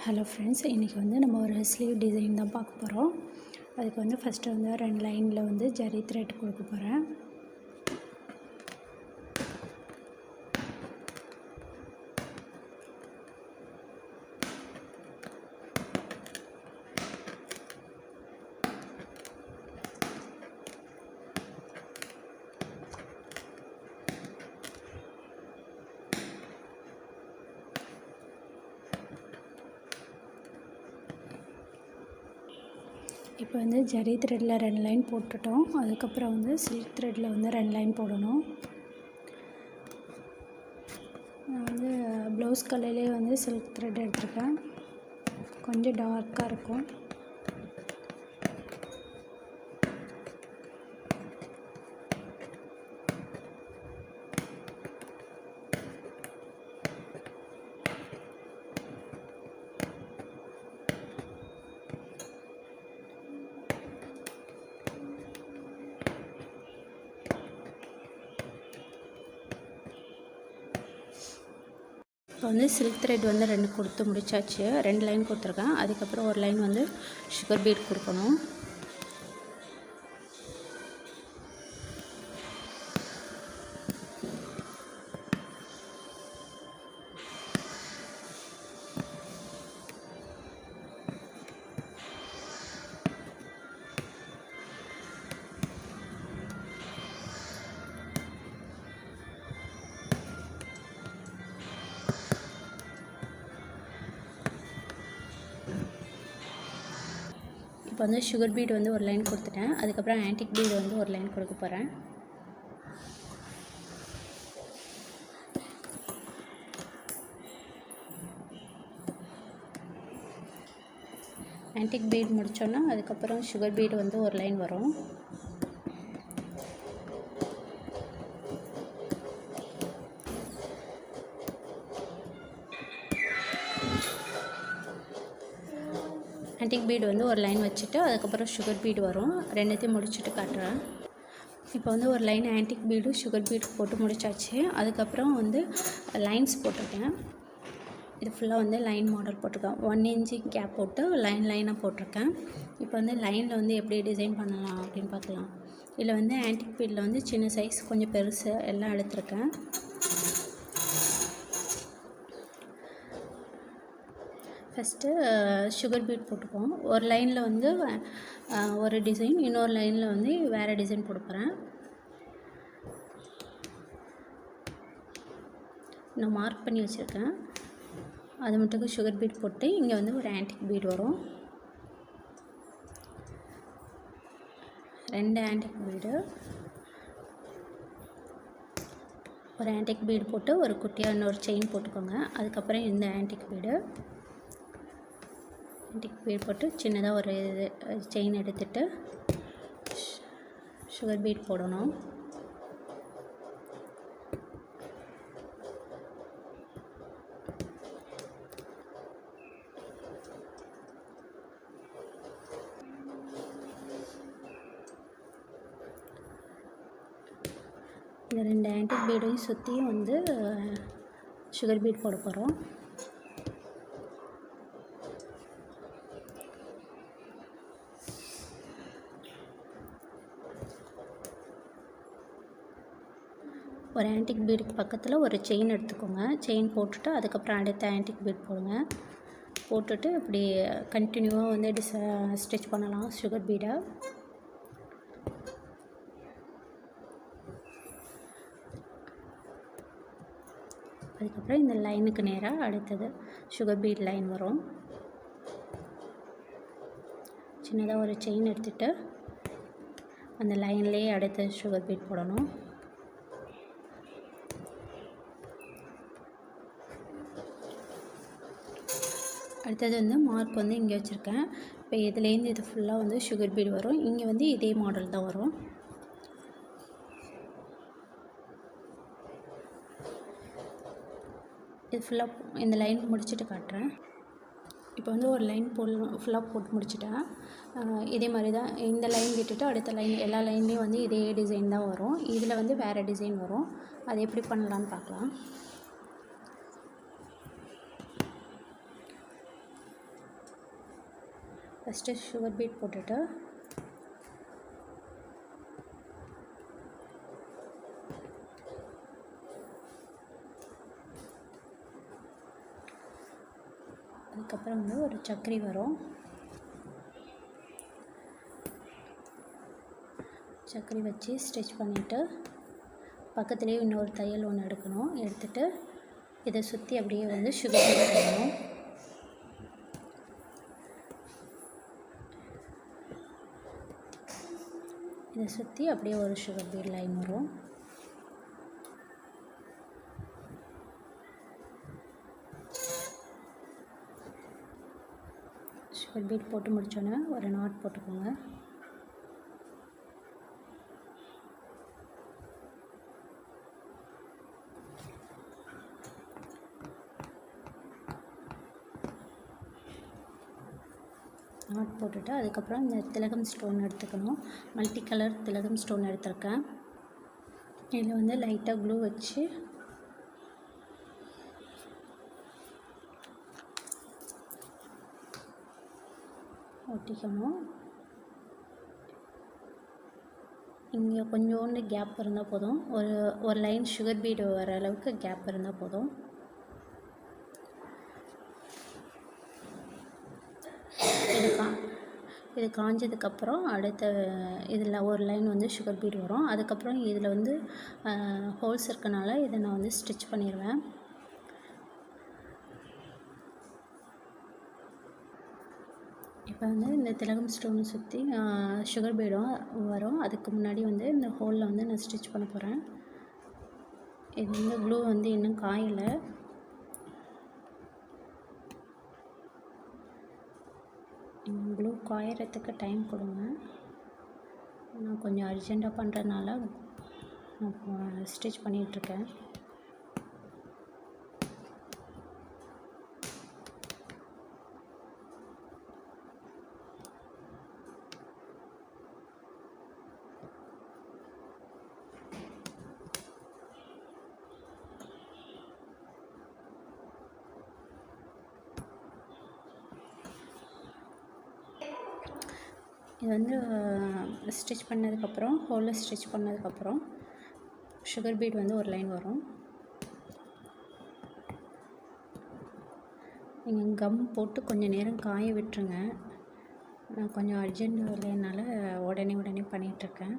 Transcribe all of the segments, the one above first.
Hello friends, இன்றைக்கி வந்து நம்ம ஒரு ஸ்லீவ் டிசைன் தான் பார்க்க போகிறோம். அதுக்கு வந்து ஃபஸ்ட்டு வந்து 2 லைனில் வந்து ஜரி த்ரெட் கொடுக்க போகிறேன். இப்போ வந்து ஜரி த்ரெட்டில் 2 லைன் போட்டுட்டோம். அதுக்கப்புறம் வந்து சில்க் த்ரெட்டில் வந்து 2 லைன் போடணும். நான் வந்து ப்ளவுஸ் கலர்லேயே வந்து சில்க் த்ரெட் எடுத்திருக்கேன். கொஞ்சம் டார்க்காக இருக்கும். இப்போ வந்து சில்க் த்ரெட் வந்து 2 கொடுத்து முடிச்சாச்சு. 2 லைன் கொடுத்துருக்கேன். அதுக்கப்புறம் ஒரு லைன் வந்து சுகர் பீட் கொடுக்கணும். இப்போ வந்து சுகர் பீட் வந்து ஒரு லைன் கொடுத்துட்டேன். அதுக்கப்புறம் ஆன்டிக் பீட் வந்து ஒரு லைன் கொடுக்க போகிறேன். ஆன்டிக் பீட் முடித்தோன்னா அதுக்கப்புறம் சுகர் பீட் வந்து ஒரு லைன் வரும். ஆன்டிக் பீட் வந்து ஒரு லைன் வச்சுட்டு அதுக்கப்புறம் சுகர் பீட் வரும். 2த்தையும் முடிச்சுட்டு காட்டுறேன். இப்போ வந்து ஒரு லைன் ஆன்டிக் பீடும் சுகர் பீட் போட்டு முடிச்சாச்சு. அதுக்கப்புறம் வந்து லைன்ஸ் போட்டிருக்கேன். இது ஃபுல்லாக வந்து லைன் மாடல் போட்டிருக்கேன். 1 இன்ச்சு கேப் போட்டு லைனாக போட்டிருக்கேன். இப்போ வந்து லைனில் வந்து எப்படி டிசைன் பண்ணலாம் அப்படின்னு பார்க்கலாம். இதில் வந்து ஆன்டிக் பீடில் வந்து சின்ன சைஸ், கொஞ்சம் பெருசு எல்லாம் எடுத்திருக்கேன். ஃபஸ்ட்டு சுகர் பீட் போட்டுப்போம். ஒரு லைனில் வந்து ஒரு டிசைன், இன்னொரு லைனில் வந்து வேறு டிசைன் போட போகிறேன். நான் மார்க் பண்ணி வச்சுருக்கேன். அது மட்டும் சுகர் பீட் போட்டு இங்கே வந்து ஒரு ஆன்டிக் பீட் வரும். 2 ஆன்டிக் பீடு, ஒரு ஆன்டிக் பீடு போட்டு ஒரு குட்டியாக இன்னொரு செயின் போட்டுக்கோங்க. அதுக்கப்புறம் இந்த ஆன்டிக் பீடு போட்டு சின்னதாக ஒரு செயின் எடுத்துகிட்டு சுகர் பீட் போடணும். இந்த 2 ஆன்டிக் பீடையும் சுற்றியும் வந்து சுகர் பீட் போட போகிறோம். ஒரு ஆன்டிக் பீடுக்கு பக்கத்தில் ஒரு செயின் எடுத்துக்கோங்க. செயின் போட்டுட்டு அதுக்கப்புறம் அடுத்த ஆன்டிக் பீட் போடுங்க. போட்டுட்டு இப்படி கண்டினியூவாக வந்து ஸ்டிச் பண்ணலாம் சுகர் பீடை. அதுக்கப்புறம் இந்த லைனுக்கு நேராக அடுத்தது சுகர் பீட் லைன் வரும். சின்னதாக ஒரு செயின் எடுத்துகிட்டு அந்த லைன்லேயே அடுத்த சுகர் பீட் போடணும். அடுத்தது வந்து மார்க் வந்து இங்கே வச்சுருக்கேன். இப்போ இதுலேருந்து இது ஃபுல்லாக வந்து சுகர் பீட் வரும். இங்கே வந்து இதே மாடல் தான் வரும். இது ஃபுல்லாக இந்த லைன் முடிச்சுட்டு காட்டுறேன். இப்போ வந்து ஒரு லைன் ஃபுல்லாக போட்டு முடிச்சுட்டேன். இதே மாதிரி தான் இந்த லைன் விட்டுட்டு அடுத்த லைன் எல்லா லைன்லேயும் வந்து இதே டிசைன் தான் வரும். இதில் வந்து வேறு டிசைன் வரும். அது எப்படி பண்ணலான்னு பார்க்கலாம். ஃபஸ்ட்டு சுகர் பீட் போட்டுட்டு அதுக்கப்புறம் வந்து ஒரு சக்கரி வரும். சக்கரி வச்சு ஸ்டிச் பண்ணிவிட்டு பக்கத்துலேயே இன்னொரு தையல் ஒன்று எடுக்கணும். எடுத்துகிட்டு இதை சுற்றி அப்படியே வந்து சுகர் பீட் பண்ணணும். இதை சுற்றி அப்படியே ஒரு சுகர் பீட் லைன் வரும். சுகர் பீட் போட்டு முடித்தோன்னே ஒரு நாட் போட்டுக்கோங்க. நாட் போட்டுட்டு அதுக்கப்புறம் இந்த திலகம் ஸ்டோன் எடுத்துக்கணும். மல்டி கலர் திலகம் ஸ்டோன் எடுத்திருக்கேன். இதில் வந்து லைட்டாக க்ளூ வச்சு ஒட்டிக்கணும். இங்கே கொஞ்சோண்டு கேப் இருந்தால் போதும். ஒரு லைன் சுகர் பீடு வர அளவுக்கு கேப் இருந்தால் போதும். இது காஞ்சதுக்கப்புறம் அடுத்த இதில் ஒரு லைன் வந்து சுகர் பீட் வரும். அதுக்கப்புறம் இதில் வந்து ஹோல்ஸ் இருக்கனால இதை நான் வந்து ஸ்டிச் பண்ணிடுவேன். இப்போ வந்து இந்த திலகம் ஸ்டோனை சுற்றி சுகர் பீடும் வரும். அதுக்கு முன்னாடி வந்து இந்த ஹோலில் வந்து நான் ஸ்டிச் பண்ண போகிறேன். இது வந்து க்ளூ வந்து இன்னும் காயலை. க்ளூ காயறதுக்கு டைம் கொடுங்க. நான் கொஞ்சம் அர்ஜெண்ட்டாக பண்ணுறதுனால நான் ஸ்டிச் பண்ணிகிட்ருக்கேன். இது வந்து ஸ்டிச் பண்ணதுக்கப்புறம் ஹோலில் ஸ்டிச் பண்ணதுக்கப்புறம் சுகர் பீட் வந்து ஒரு லைன் வரும். நீங்கள் கம் போட்டு கொஞ்சம் நேரம் காய விட்டுருங்க. நான் கொஞ்சம் அர்ஜென்ட் வேலைனால உடனே பண்ணிகிட்ருக்கேன்.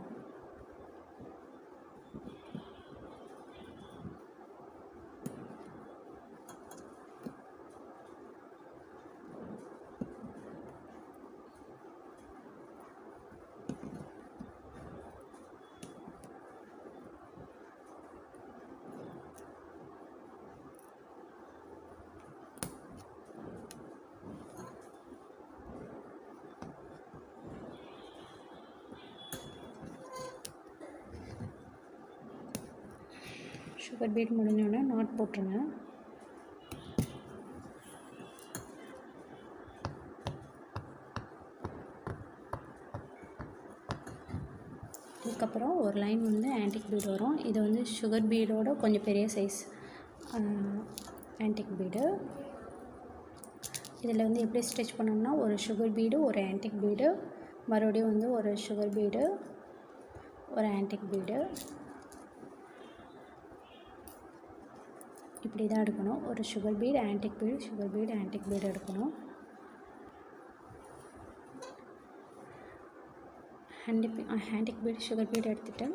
சுகர் பீட் முடிஞ்சோடனே நாட் போட்டுருங்க. அதுக்கப்புறம் ஒரு லைன் வந்து ஆன்டிக் பீடு வரும். இது வந்து சுகர் பீடோட கொஞ்சம் பெரிய சைஸ் ஆன்டிக் பீடு. இதில் வந்து எப்படி ஸ்டிச் பண்ணோம்னா ஒரு சுகர் பீடு, ஒரு ஆன்டிக் பீடு, மறுபடியும் வந்து ஒரு சுகர் பீடு, ஒரு ஆன்டிக் பீடு, இப்படி தான் எடுக்கணும். ஒரு sugar bead, antique bead, sugar bead, antique bead எடுக்கணும். ஆன்டிக் பீடு, சுகர் பீடு எடுத்துகிட்டு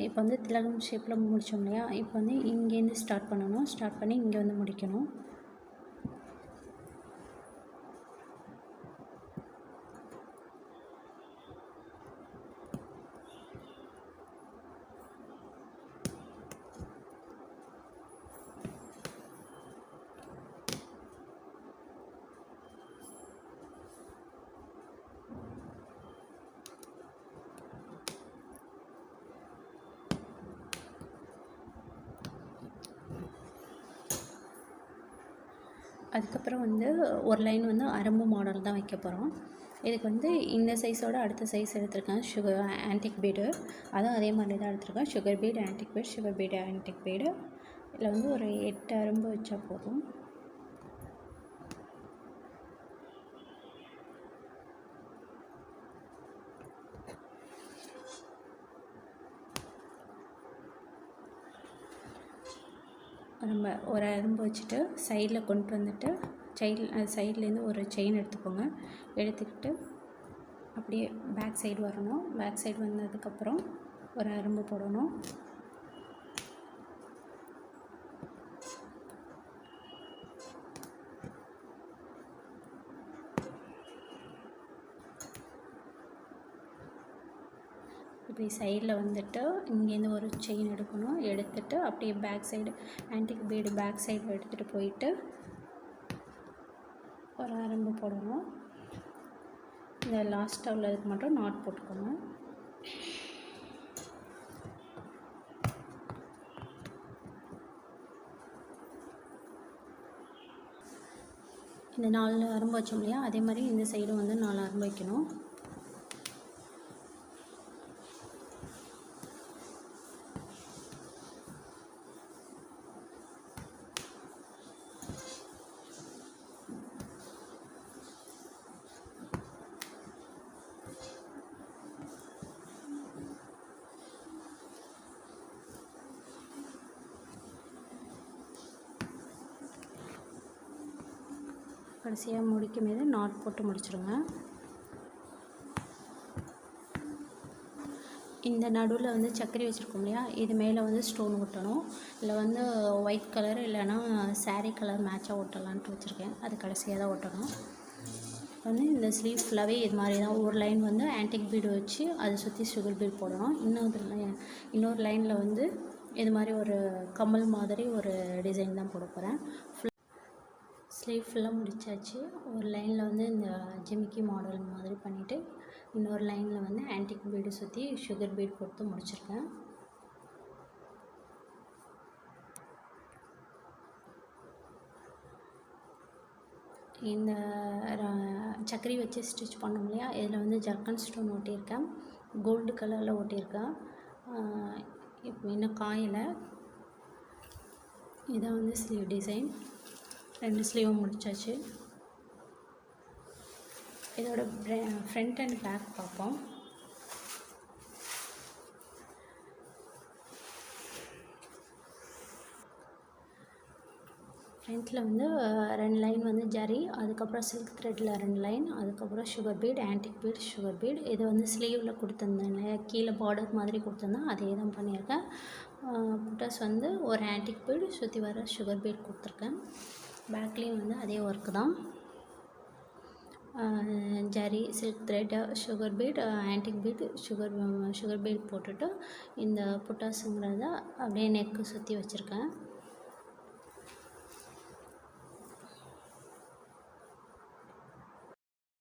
இப்போ வந்து திலகம் ஷேப்பில் முடித்தோம் இல்லையா, இப்போ வந்து இங்கேருந்து ஸ்டார்ட் பண்ணணும். ஸ்டார்ட் பண்ணி இங்கே வந்து முடிக்கணும். அதுக்கப்புறம் வந்து ஒரு லைன் வந்து அரம்பு மாடல் தான் வைக்க போகிறோம். இதுக்கு வந்து இந்த சைஸோட அடுத்த சைஸ் எடுத்திருக்கேன். ஆன்டிக் பீடு அதுவும் அதே மாதிரி தான் எடுத்திருக்கேன். Sugar bead, antique bead, sugar bead, antique bead இதில் வந்து ஒரு 8 அரும்பு வச்சா போதும். நம்ம ஒரு அரும்பு வச்சுட்டு சைடில் கொண்டு வந்துட்டு சைட்லேருந்து ஒரு செயின் எடுத்துக்கோங்க. எடுத்துக்கிட்டு அப்படியே பேக் சைடு வரணும். பேக் சைடு வந்ததுக்கப்புறம் ஒரு அரும்பு போடணும். இப்படி சைடில் வந்துட்டு இங்கேருந்து ஒரு செயின் எடுக்கணும். எடுத்துகிட்டு அப்படியே back side antique bead back side எடுத்துகிட்டு போயிட்டு ஒரு அரும்பு போடணும். இந்த லாஸ்ட்டாக உள்ளதுக்கு மட்டும் நாட் போட்டுக்கோங்க. இந்த 4 அரும்பு வச்சோம் இல்லையா, அதே மாதிரி இந்த சைடும் வந்து 4 அரும்பு வைக்கணும். கடைசியாக முடிக்கும் போது நாட் போட்டு முடிச்சிடுங்க. இந்த நடுவில் வந்து சக்கரை வச்சுருக்கோம் இல்லையா, இது மேலே வந்து ஸ்டோன் ஒட்டணும். இதில் வந்து ஒயிட் கலர் இல்லைன்னா சாரீ கலர் மேட்சாக ஒட்டலான்ட்டு வச்சுருக்கேன். அது கடைசியாக தான் ஒட்டணும். வந்து இந்த ஸ்லீவ் ஃபுல்லாகவே இது மாதிரி தான் ஒரு லைன் வந்து ஆன்டிக் பீடு வச்சு அதை சுற்றி சுகர் பீட் போடணும். இன்னொரு லைனில் வந்து இது மாதிரி ஒரு கம்மல் மாதிரி ஒரு டிசைன் தான் போட போகிறேன். ஸ்லீவ் ஃபுல்லாக முடிச்சாச்சு. ஒரு லைனில் வந்து இந்த ஜிமிக்கி மாடல் மாதிரி பண்ணிவிட்டு இன்னொரு லைனில் வந்து ஆன்டிக் பீடு சுற்றி சுகர் பீட் கொடுத்து முடிச்சிருக்கேன். இந்த சக்கரி வச்சு ஸ்டிச் பண்ணோம் இல்லையா, இதில் வந்து ஜர்க்கன் ஸ்டோன் ஒட்டியிருக்கேன். கோல்டு கலரில் ஒட்டியிருக்கேன். இப்போ இன்னும் காயில் இதான் வந்து ஸ்லீவ் டிசைன். 2 ஸ்லீவும் முடிச்சாச்சு. இதோட ஃப்ரண்ட் அண்ட் பேக் பார்ப்போம். ஃப்ரண்ட்டில் வந்து 2 லைன் வந்து ஜரி, அதுக்கப்புறம் சில்க் த்ரெட்டில் 2 லைன், அதுக்கப்புறம் sugar bead, antique beat, sugar beat. இது வந்து ஸ்லீவில் கொடுத்துருந்தேன் இல்லையா, கீழே பார்டர் மாதிரி கொடுத்துருந்தேன், அதே தான் பண்ணியிருக்கேன். புட்டாஸ் வந்து ஒரு ஆன்டிக் பீட் சுற்றி வர சுகர் பீட் கொடுத்துருக்கேன். பேக்லேயும் வந்து அதே ஒர்க்கு தான். Zari, silk thread, sugar bead, antique beat, sugar beat போட்டுட்டு இந்த புட்டாஸுங்கிறத அப்படியே நெக்கு சுற்றி வச்சுருக்கேன்.